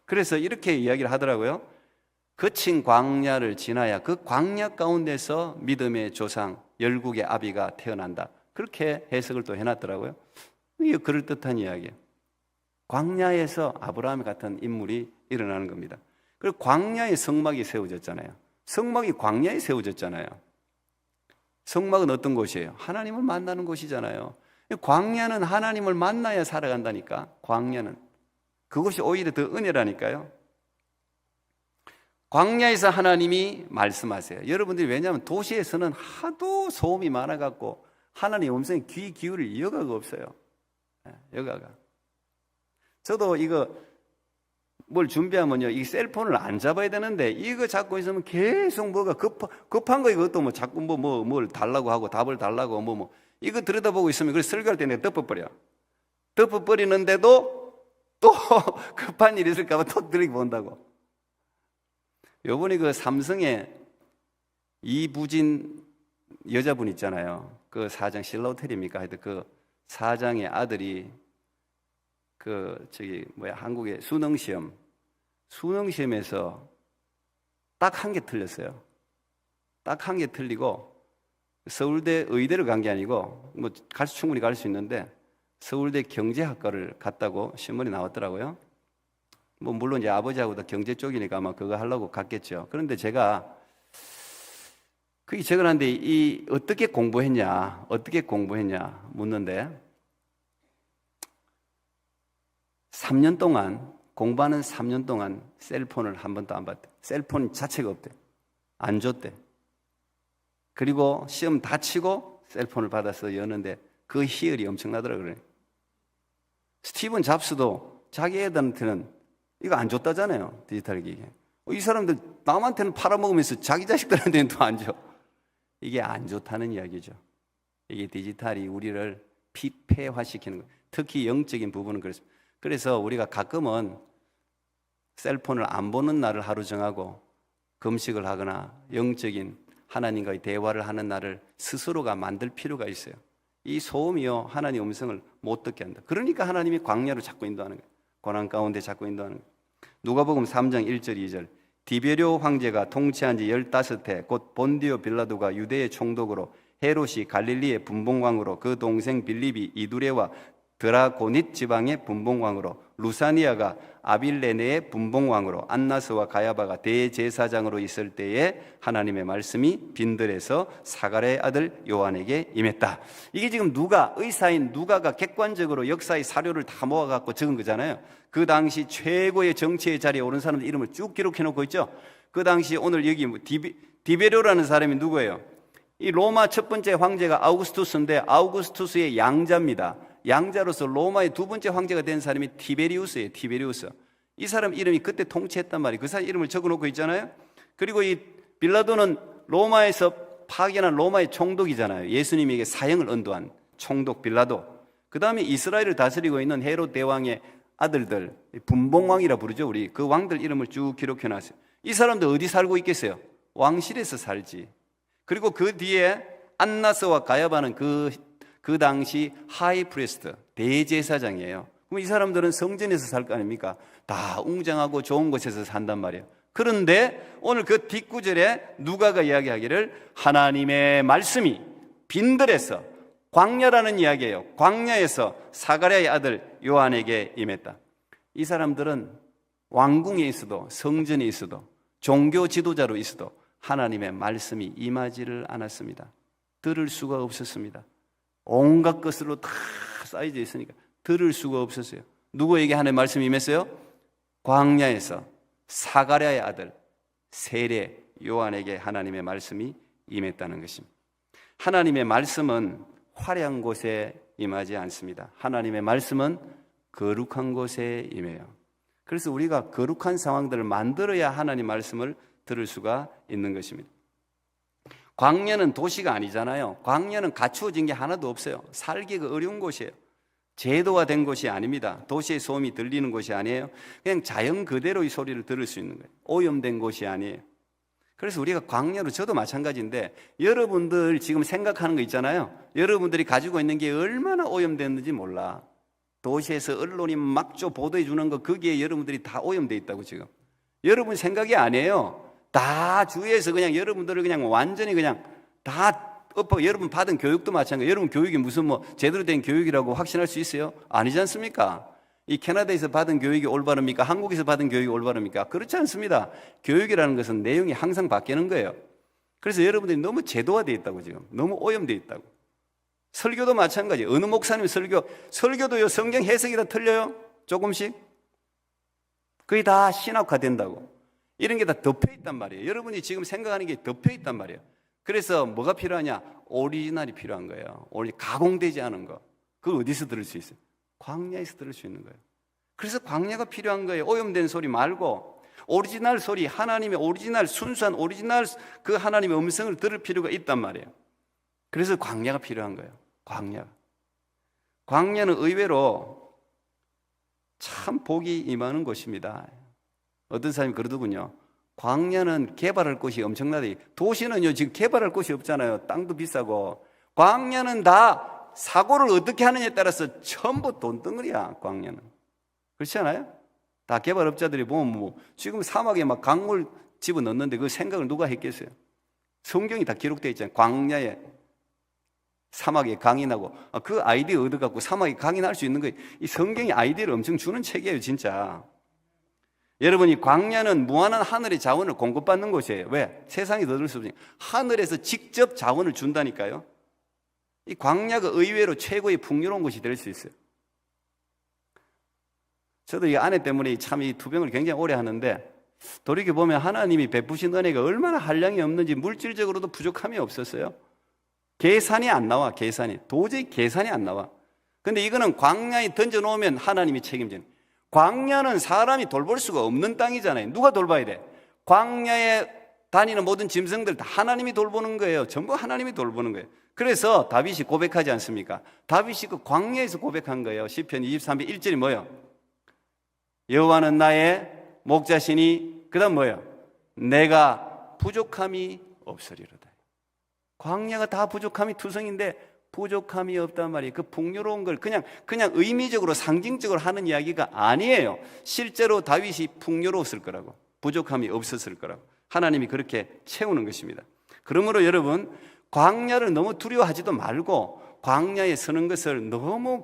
그래서 이렇게 이야기를 하더라고요. 거친 광야를 지나야 그 광야 가운데서 믿음의 조상 열국의 아비가 태어난다. 그렇게 해석을 또 해놨더라고요. 이게 그럴듯한 이야기예요. 광야에서 아브라함 같은 인물이 일어나는 겁니다. 그리고 광야에 성막이 세워졌잖아요. 성막이 광야에 세워졌잖아요. 성막은 어떤 곳이에요? 하나님을 만나는 곳이잖아요. 광야는 하나님을 만나야 살아간다니까. 광야는 그것이 오히려 더 은혜라니까요. 광야에서 하나님이 말씀하세요. 여러분들이 왜냐하면 도시에서는 하도 소음이 많아갖고 하나님의 음성에 귀 기울일 여가가 없어요. 여가가. 저도 이거 뭘 준비하면요, 이 셀폰을 안 잡아야 되는데 이거 잡고 있으면 계속 뭐가 급한 거 이것도 자꾸 뭘 달라고 하고 답을 달라고 이거 들여다보고 있으면 그래서 설교할 때 내가 덮어버려. 덮어버리는데도 또 급한 일이 있을까봐 또 들이고 본다고. 요번에 그 삼성의 이부진 여자분 있잖아요. 그 사장 실로텔입니까? 하여튼 그 사장의 아들이 한국의 수능시험에서 딱 한 개 틀렸어요. 딱 한 개 틀리고 서울대 의대를 간 게 아니고 충분히 갈 수 있는데 서울대 경제학과를 갔다고 신문이 나왔더라고요. 물론 이제 아버지하고도 경제 쪽이니까 아마 그거 하려고 갔겠죠. 그런데 제가 그게 적어놨는데 어떻게 공부했냐 묻는데 3년 동안 공부하는 3년 동안 셀폰을 한 번도 안 봤대. 셀폰 자체가 없대. 안 줬대. 그리고 시험 다 치고 셀폰을 받아서 여는데 그 희열이 엄청나더라고요. 스티븐 잡스도 자기 애들한테는 이거 안 줬다잖아요. 디지털 기기. 이 사람들 남한테는 팔아먹으면서 자기 자식들한테는 또 안 줘. 이게 안 좋다는 이야기죠. 이게 디지털이 우리를 피폐화시키는 거예요. 특히 영적인 부분은 그렇습니다. 그래서 우리가 가끔은 셀폰을 안 보는 날을 하루 정하고 금식을 하거나 영적인 하나님과의 대화를 하는 날을 스스로가 만들 필요가 있어요. 이 소음이요, 하나님의 음성을 못 듣게 한다. 그러니까 하나님이 광야로 자꾸 인도하는 거예요. 고난 가운데 자꾸 인도하는 거예요. 누가복음 3장 1절 2절 디베료 황제가 통치한 지 15해 곧 본디오 빌라도가 유대의 총독으로 헤롯이 갈릴리의 분봉왕으로 그 동생 빌립이 이두레와 드라고닛 지방의 분봉왕으로 루사니아가 아빌레네의 분봉왕으로 안나스와 가야바가 대제사장으로 있을 때에 하나님의 말씀이 빈들에서 사가랴의 아들 요한에게 임했다. 이게 지금 의사인 누가가 객관적으로 역사의 사료를 다 모아갖고 적은 거잖아요. 그 당시 최고의 정치의 자리에 오른 사람들 이름을 쭉 기록해 놓고 있죠. 그 당시 오늘 여기 디베료라는 사람이 누구예요? 이 로마 첫 번째 황제가 아우구스투스인데 아우구스투스의 양자입니다. 양자로서 로마의 두 번째 황제가 된 사람이 티베리우스예요. 티베리우스. 이 사람 이름이 그때 통치했단 말이에요. 그 사람 이름을 적어놓고 있잖아요. 그리고 이 빌라도는 로마에서 파견한 로마의 총독이잖아요. 예수님에게 사형을 언도한 총독 빌라도. 그 다음에 이스라엘을 다스리고 있는 헤롯 대왕의 아들들, 분봉왕이라 부르죠. 우리 그 왕들 이름을 쭉 기록해놨어요. 이 사람들 어디 살고 있겠어요? 왕실에서 살지. 그리고 그 뒤에 안나스와 가야바는 그 당시 하이프리스트, 대제사장이에요. 그럼 이 사람들은 성전에서 살 거 아닙니까? 다 웅장하고 좋은 곳에서 산단 말이에요. 그런데 오늘 그 뒷구절에 누가가 이야기하기를 하나님의 말씀이 빈들에서, 광야라는 이야기예요. 광야에서 사가랴의 아들 요한에게 임했다. 이 사람들은 왕궁에 있어도, 성전에 있어도, 종교 지도자로 있어도 하나님의 말씀이 임하지를 않았습니다. 들을 수가 없었습니다. 온갖 것으로 다 쌓여져 있으니까 들을 수가 없었어요. 누구에게 하나님의 말씀이 임했어요? 광야에서 사가랴의 아들 세례 요한에게 하나님의 말씀이 임했다는 것입니다. 하나님의 말씀은 화려한 곳에 임하지 않습니다. 하나님의 말씀은 거룩한 곳에 임해요. 그래서 우리가 거룩한 상황들을 만들어야 하나님 말씀을 들을 수가 있는 것입니다. 광야는 도시가 아니잖아요. 광야는 갖추어진 게 하나도 없어요. 살기가 어려운 곳이에요. 제도화 된 곳이 아닙니다. 도시의 소음이 들리는 곳이 아니에요. 그냥 자연 그대로의 소리를 들을 수 있는 거예요. 오염된 곳이 아니에요. 그래서 우리가 광야로, 저도 마찬가지인데 여러분들 지금 생각하는 거 있잖아요. 여러분들이 가지고 있는 게 얼마나 오염됐는지 몰라. 도시에서 언론이 막조 보도해 주는 거, 거기에 여러분들이 다 오염돼 있다고. 지금 여러분 생각이 아니에요. 다 주위에서 그냥 여러분들을 그냥 완전히 그냥 다 엎어. 여러분 받은 교육도 마찬가지예요. 여러분 교육이 무슨 제대로 된 교육이라고 확신할 수 있어요? 아니지 않습니까? 이 캐나다에서 받은 교육이 올바릅니까? 한국에서 받은 교육이 올바릅니까? 그렇지 않습니다. 교육이라는 것은 내용이 항상 바뀌는 거예요. 그래서 여러분들이 너무 제도화되어 있다고. 지금 너무 오염되어 있다고. 설교도 마찬가지. 어느 목사님 설교도요, 성경 해석이 다 틀려요. 조금씩. 그게 다 신학화된다고. 이런 게 다 덮여 있단 말이에요. 여러분이 지금 생각하는 게 덮여 있단 말이에요. 그래서 뭐가 필요하냐? 오리지널이 필요한 거예요. 가공되지 않은 거. 그거 어디서 들을 수 있어요? 광야에서 들을 수 있는 거예요. 그래서 광야가 필요한 거예요. 오염된 소리 말고 오리지널 소리, 하나님의 오리지널, 순수한 오리지널 그 하나님의 음성을 들을 필요가 있단 말이에요. 그래서 광야가 필요한 거예요. 광야는 의외로 참 복이 임하는 곳입니다. 어떤 사람이 그러더군요. 광야는 개발할 곳이 엄청나다. 도시는요, 지금 개발할 곳이 없잖아요. 땅도 비싸고. 광야는 다 사고를 어떻게 하느냐에 따라서 전부 돈덩어리야. 광야는. 그렇지 않아요? 다 개발업자들이 보면 지금 사막에 막 강물 집어넣는데 그 생각을 누가 했겠어요? 성경이 다 기록되어 있잖아요. 광야에, 사막에 강인하고. 그 아이디어 얻어갖고 사막에 강인할 수 있는 거예요. 이 성경이 아이디어를 엄청 주는 책이에요, 진짜. 여러분이 광야는 무한한 하늘의 자원을 공급받는 곳이에요. 왜? 세상이 더 들 수 없으니까. 하늘에서 직접 자원을 준다니까요. 이 광야가 의외로 최고의 풍요로운 곳이 될 수 있어요. 저도 이 아내 때문에 참 이 투병을 굉장히 오래 하는데 돌이켜보면 하나님이 베푸신 은혜가 얼마나 한량이 없는지 물질적으로도 부족함이 없었어요. 계산이 안 나와. 도저히 계산이 안 나와. 근데 이거는 광야에 던져놓으면 하나님이 책임지는. 광야는 사람이 돌볼 수가 없는 땅이잖아요. 누가 돌봐야 돼? 광야에 다니는 모든 짐승들 다 하나님이 돌보는 거예요. 전부 하나님이 돌보는 거예요. 그래서 다윗이 고백하지 않습니까? 다윗이 그 광야에서 고백한 거예요. 시편 23편 1절이 뭐예요? 여호와는 나의 목자시니, 그 다음 뭐예요? 내가 부족함이 없으리로다. 광야가 다 부족함이 투성인데 부족함이 없단 말이에요. 그 풍요로운 걸 그냥 의미적으로 상징적으로 하는 이야기가 아니에요. 실제로 다윗이 풍요로웠을 거라고, 부족함이 없었을 거라고 하나님이 그렇게 채우는 것입니다. 그러므로 여러분, 광야를 너무 두려워하지도 말고 광야에 서는 것을 너무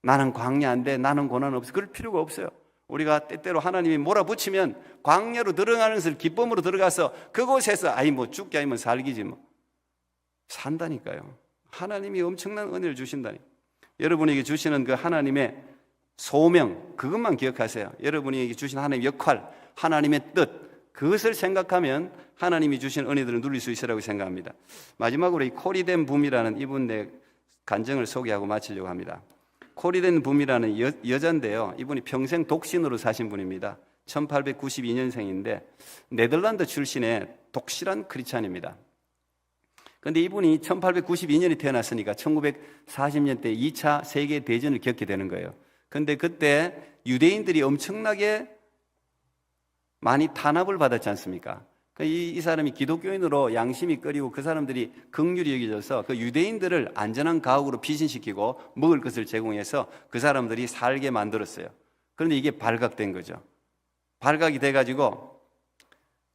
나는 광야인데 나는 고난 없어, 그럴 필요가 없어요. 우리가 때때로 하나님이 몰아붙이면 광야로 들어가는 것을 기쁨으로 들어가서 그곳에서 죽기 아니면 살기지 산다니까요. 하나님이 엄청난 은혜를 주신다니. 여러분에게 주시는 그 하나님의 소명, 그것만 기억하세요. 여러분에게 주신 하나님의 역할, 하나님의 뜻, 그것을 생각하면 하나님이 주신 은혜들을 누릴 수 있으라고 생각합니다. 마지막으로 이 코리덴 붐이라는 이분의 간증을 소개하고 마치려고 합니다. 코리덴 붐이라는 여자인데요. 이분이 평생 독신으로 사신 분입니다. 1892년생인데 네덜란드 출신의 독실한 크리스찬입니다. 그런데 이분이 1892년에 태어났으니까 1940년대 2차 세계대전을 겪게 되는 거예요. 그런데 그때 유대인들이 엄청나게 많이 탄압을 받았지 않습니까? 이 사람이 기독교인으로 양심이 끓이고 그 사람들이 긍휼히 여겨져서 그 유대인들을 안전한 가옥으로 피신시키고 먹을 것을 제공해서 그 사람들이 살게 만들었어요. 그런데 이게 발각된 거죠. 발각이 돼가지고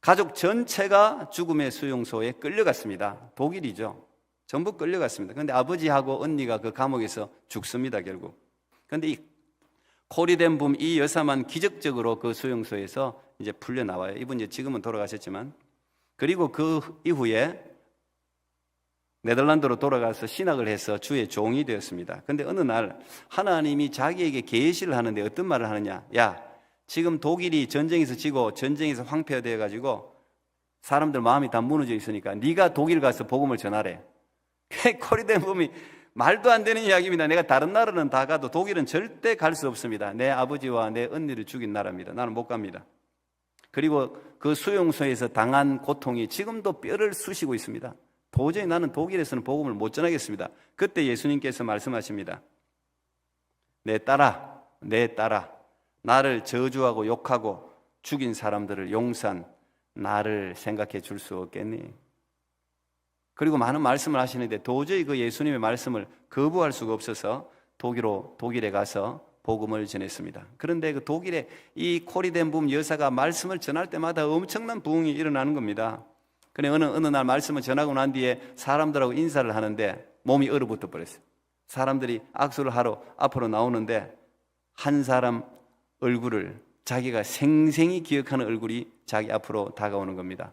가족 전체가 죽음의 수용소에 끌려갔습니다. 독일이죠. 전부 끌려갔습니다. 그런데 아버지하고 언니가 그 감옥에서 죽습니다, 결국. 그런데 이 코리덴 붐 이 여사만 기적적으로 그 수용소에서 이제 풀려 나와요. 이분 이제 지금은 돌아가셨지만. 그리고 그 이후에 네덜란드로 돌아가서 신학을 해서 주의 종이 되었습니다. 그런데 어느 날 하나님이 자기에게 계시를 하는데 어떤 말을 하느냐? 야, 지금 독일이 전쟁에서 지고 전쟁에서 황폐화되어 가지고 사람들 마음이 다 무너져 있으니까 네가 독일 가서 복음을 전하래. 코리덴 붐이 말도 안 되는 이야기입니다. 내가 다른 나라는 다 가도 독일은 절대 갈 수 없습니다. 내 아버지와 내 언니를 죽인 나라입니다. 나는 못 갑니다. 그리고 그 수용소에서 당한 고통이 지금도 뼈를 쑤시고 있습니다. 도저히 나는 독일에서는 복음을 못 전하겠습니다. 그때 예수님께서 말씀하십니다. 내 딸아, 나를 저주하고 욕하고 죽인 사람들을 용서한 나를 생각해 줄 수 없겠니? 그리고 많은 말씀을 하시는데 도저히 그 예수님의 말씀을 거부할 수가 없어서 독일에 가서 복음을 전했습니다. 그런데 그 독일에 이 코리덴 붐 여사가 말씀을 전할 때마다 엄청난 부흥이 일어나는 겁니다. 그런데 어느 날 말씀을 전하고 난 뒤에 사람들하고 인사를 하는데 몸이 얼어붙어 버렸어요. 사람들이 악수를 하러 앞으로 나오는데 한 사람 얼굴을 자기가 생생히 기억하는 얼굴이 자기 앞으로 다가오는 겁니다.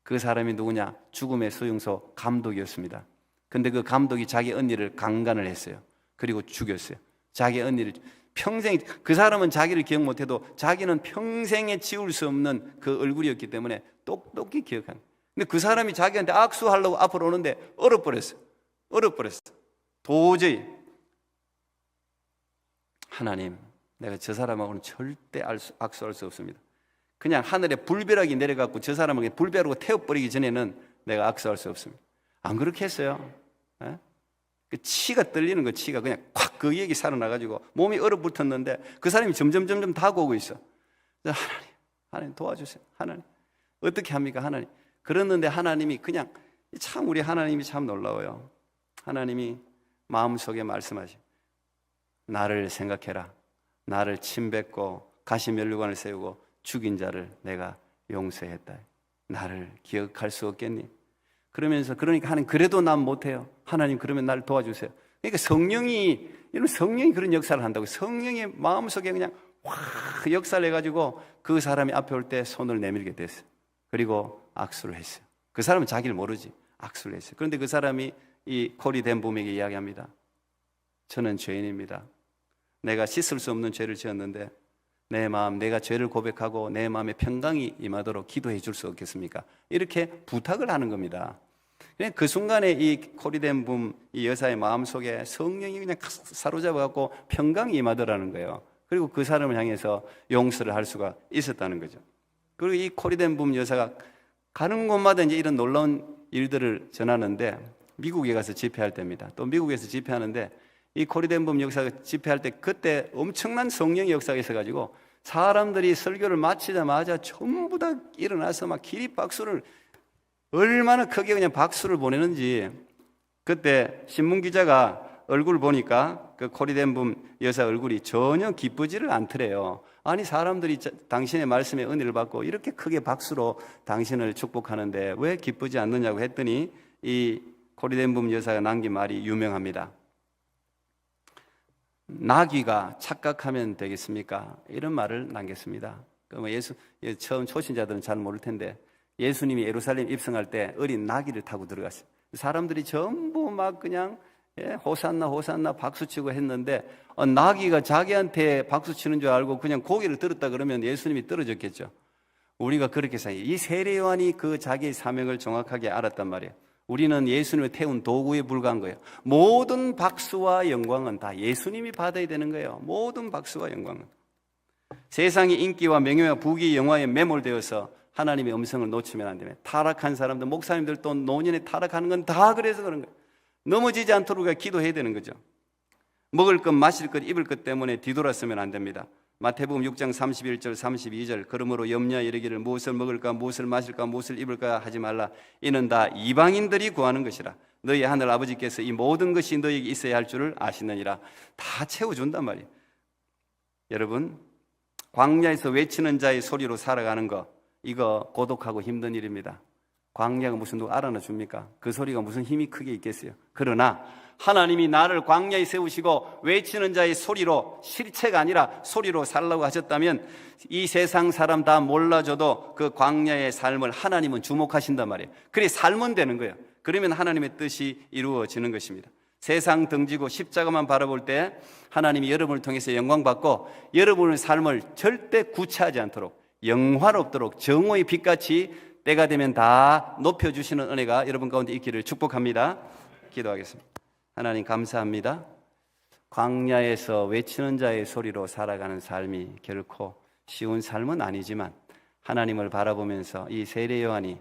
그 사람이 누구냐? 죽음의 수용소 감독이었습니다. 근데 그 감독이 자기 언니를 강간을 했어요. 그리고 죽였어요. 자기 언니를 평생, 그 사람은 자기를 기억 못해도 자기는 평생에 지울 수 없는 그 얼굴이었기 때문에 똑똑히 기억한 거예요. 근데 그 사람이 자기한테 악수하려고 앞으로 오는데 얼어버렸어요. 도저히 하나님, 내가 저 사람하고는 절대 악수할 수 없습니다. 그냥 하늘에 불벼락이 내려갖고 저 사람을 불벼락으로 태워버리기 전에는 내가 악수할 수 없습니다. 안 그렇게 했어요. 에? 그 치가 떨리는 거, 치가 그냥 콱 그 얘기 살아나가지고 몸이 얼어붙었는데 그 사람이 점점 다가오고 있어. 하나님 도와주세요. 하나님 어떻게 합니까? 하나님. 그랬는데 하나님이 그냥 참 우리 하나님이 참 놀라워요. 하나님이 마음속에 말씀하시. 나를 생각해라. 나를 침뱉고 가시면류관을 세우고 죽인 자를 내가 용서했다. 나를 기억할 수 없겠니? 그러니까 하나님 그래도 난 못해요. 하나님 그러면 나를 도와주세요. 그러니까 성령이 그런 역사를 한다고. 성령의 마음속에 그냥 확 역사를 해가지고 그 사람이 앞에 올 때 손을 내밀게 됐어요. 그리고 악수를 했어요. 그 사람은 자기를 모르지. 악수를 했어요. 그런데 그 사람이 이 코리덴 붐에게 이야기합니다. 저는 죄인입니다. 내가 씻을 수 없는 죄를 지었는데 내 마음, 내가 죄를 고백하고 내 마음에 평강이 임하도록 기도해 줄 수 없겠습니까? 이렇게 부탁을 하는 겁니다. 그 순간에 이 코리덴 붐 이 여사의 마음속에 성령이 그냥 사로잡아갖고 평강이 임하더라는 거예요. 그리고 그 사람을 향해서 용서를 할 수가 있었다는 거죠. 그리고 이 코리덴 붐 여사가 가는 곳마다 이제 이런 놀라운 일들을 전하는데 미국에 가서 집회할 때입니다. 또 미국에서 집회하는데 이 코리덴 붐 역사가 집회할 때 그때 엄청난 성령의 역사가 있어가지고 사람들이 설교를 마치자마자 전부 다 일어나서 막 기립박수를 얼마나 크게 그냥 박수를 보내는지 그때 신문기자가 얼굴 보니까 그 코리덴 붐 여사 얼굴이 전혀 기쁘지를 않더래요. 아니 사람들이 당신의 말씀에 은혜를 받고 이렇게 크게 박수로 당신을 축복하는데 왜 기쁘지 않느냐고 했더니 이 코리덴 붐 여사가 남긴 말이 유명합니다. 나귀가 착각하면 되겠습니까? 이런 말을 남겼습니다. 처음 초신자들은 잘 모를 텐데 예수님이 예루살렘 입성할 때 어린 나귀를 타고 들어갔어요. 사람들이 전부 막 그냥 호산나 호산나 박수치고 했는데 나귀가 자기한테 박수치는 줄 알고 그냥 고개를 들었다 그러면 예수님이 떨어졌겠죠. 우리가 그렇게 생각해요. 이 세례요한이 그 자기의 사명을 정확하게 알았단 말이에요. 우리는 예수님을 태운 도구에 불과한 거예요. 모든 박수와 영광은 다 예수님이 받아야 되는 거예요. 모든 박수와 영광은. 세상의 인기와 명예와 부귀 영화에 매몰되어서 하나님의 음성을 놓치면 안 됩니다. 타락한 사람들, 목사님들 또 노년에 타락하는 건 다 그래서 그런 거예요. 넘어지지 않도록 우리가 기도해야 되는 거죠. 먹을 것, 마실 것, 입을 것 때문에 뒤돌아서면 안 됩니다. 마태복음 6장 31절 32절 그러므로 염려하여 이르기를 무엇을 먹을까 무엇을 마실까 무엇을 입을까 하지 말라. 이는 다 이방인들이 구하는 것이라. 너희 하늘 아버지께서 이 모든 것이 너희에게 있어야 할 줄을 아시느니라. 다 채워준단 말이에요. 여러분, 광야에서 외치는 자의 소리로 살아가는 거, 이거 고독하고 힘든 일입니다. 광야가 무슨 누가 알아나 줍니까? 그 소리가 무슨 힘이 크게 있겠어요. 그러나 하나님이 나를 광야에 세우시고 외치는 자의 소리로, 실체가 아니라 소리로 살라고 하셨다면 이 세상 사람 다 몰라줘도 그 광야의 삶을 하나님은 주목하신단 말이에요. 그래 살면 되는 거예요. 그러면 하나님의 뜻이 이루어지는 것입니다. 세상 등지고 십자가만 바라볼 때 하나님이 여러분을 통해서 영광받고 여러분의 삶을 절대 구차하지 않도록 영화롭도록 정오의 빛같이 때가 되면 다 높여주시는 은혜가 여러분 가운데 있기를 축복합니다. 기도하겠습니다. 하나님 감사합니다. 광야에서 외치는 자의 소리로 살아가는 삶이 결코 쉬운 삶은 아니지만 하나님을 바라보면서 이 세례 요한이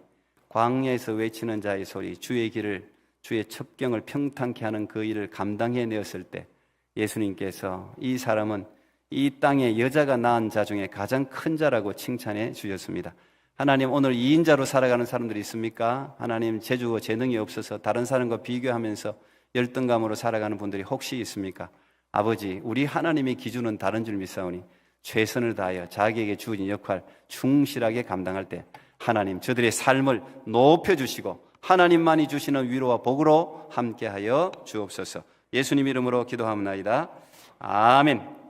광야에서 외치는 자의 소리, 주의 길을, 주의 첩경을 평탄케 하는 그 일을 감당해내었을 때 예수님께서 이 사람은 이 땅에 여자가 낳은 자 중에 가장 큰 자라고 칭찬해 주셨습니다. 하나님, 오늘 2인자로 살아가는 사람들이 있습니까? 하나님, 재주고 재능이 없어서 다른 사람과 비교하면서 열등감으로 살아가는 분들이 혹시 있습니까? 아버지, 우리 하나님의 기준은 다른 줄 믿사오니 최선을 다하여 자기에게 주어진 역할 충실하게 감당할 때 하나님, 저들의 삶을 높여주시고 하나님만이 주시는 위로와 복으로 함께하여 주옵소서. 예수님 이름으로 기도하옵나이다. 아멘.